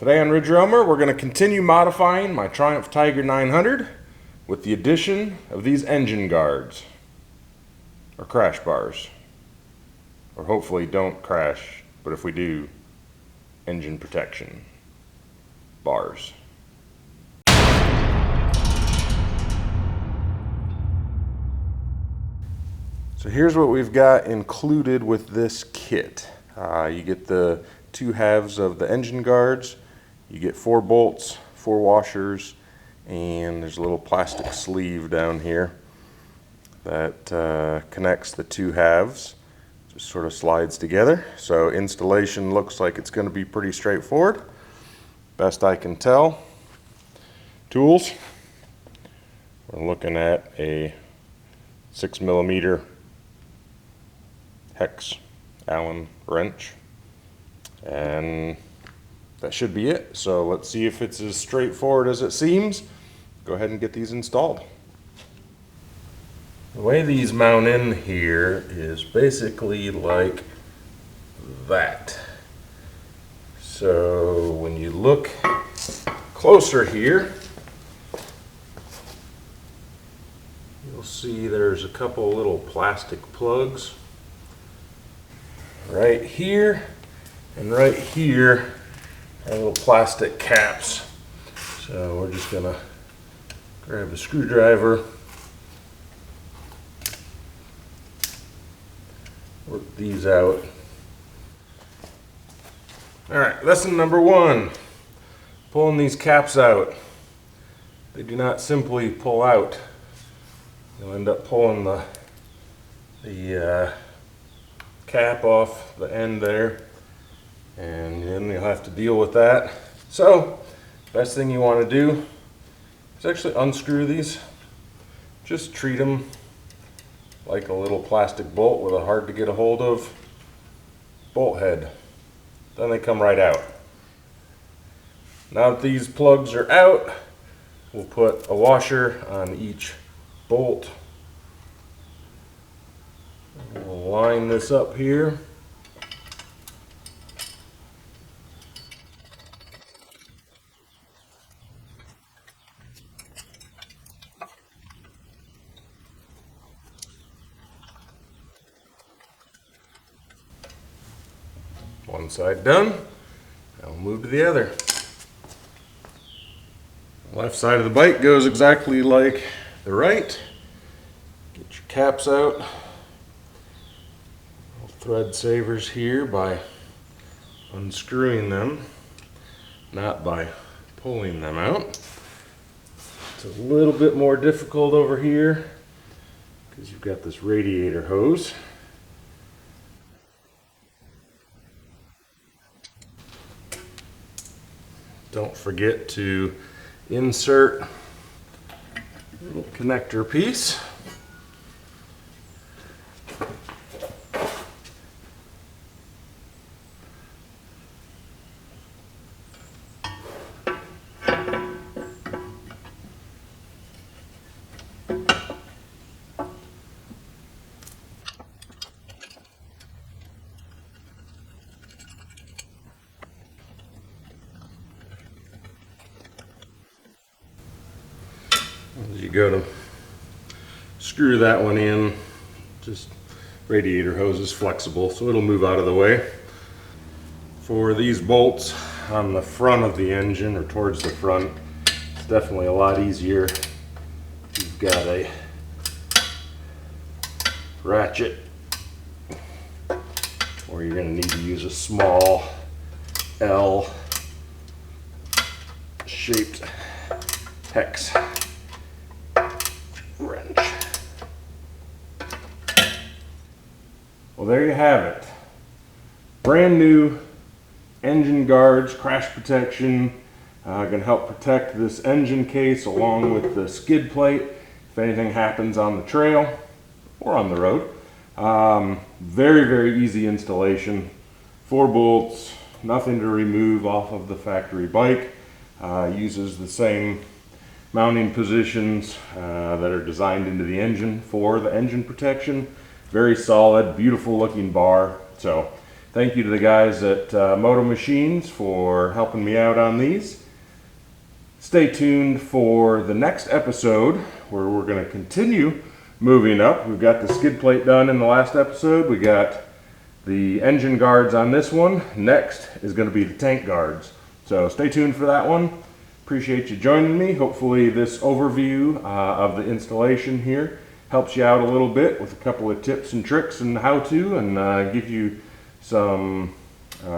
Today on Ridge Roamer, we're going to continue modifying my Triumph Tiger 900 with the addition of these engine guards, or crash bars, or hopefully don't crash, but if we do, engine protection bars. So here's what we've got included with this kit. You get the two halves of the engine guards, you get 4 bolts, 4 washers, and there's a little plastic sleeve down here that connects the two halves. Just sort of slides together. So installation looks like it's going to be pretty straightforward, best I can tell. Tools, we're looking at a 6mm hex Allen wrench, and that should be it. So let's see if it's as straightforward as it seems. Go ahead and get these installed. The way these mount in here is basically like that. So when you look closer here, you'll see there's a couple little plastic plugs right here and right here are little plastic caps. So we're just gonna grab a screwdriver, work these out. All right, lesson number 1, pulling these caps out. They do not simply pull out. You'll end up pulling the cap off the end there, and then you'll have to deal with that. So best thing you want to do is actually unscrew these. Just treat them like a little plastic bolt with a hard to get a hold of bolt head. Then they come right out. Now that these plugs are out, we'll put a washer on each bolt. We'll line this up here. One side done, now we'll move to the other. The left side of the bike goes exactly like the right. Get your caps out. Little thread savers here by unscrewing them, not by pulling them out. It's a little bit more difficult over here because you've got this radiator hose. Don't forget to insert a little connector piece. As you go to screw that one in, just radiator hose is flexible, so it'll move out of the way. For these bolts on the front of the engine, or towards the front, it's definitely a lot easier. You've got a ratchet, or you're going to need to use a small L-shaped hex wrench. Well, there you have it. Brand new engine guards, crash protection, going to help protect this engine case along with the skid plate if anything happens on the trail or on the road. Very, very easy installation. 4 bolts, nothing to remove off of the factory bike. Uses the same mounting positions that are designed into the engine for the engine protection. Very solid, beautiful looking bar. So Thank you to the guys at Moto Machines for helping me out on these. Stay tuned for the next episode where we're going to continue moving up. We've got the skid plate done in the last episode. We got the engine guards on this one. Next is going to be the tank guards. So stay tuned for that one. Appreciate you joining me. Hopefully this overview of the installation here helps you out a little bit with a couple of tips and tricks and how to, and give you some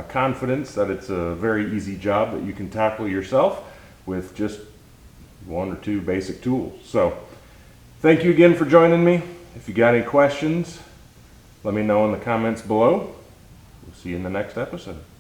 confidence that it's a very easy job that you can tackle yourself with just one or two basic tools. So thank you again for joining me. If you got any questions, let me know in the comments below. We'll see you in the next episode.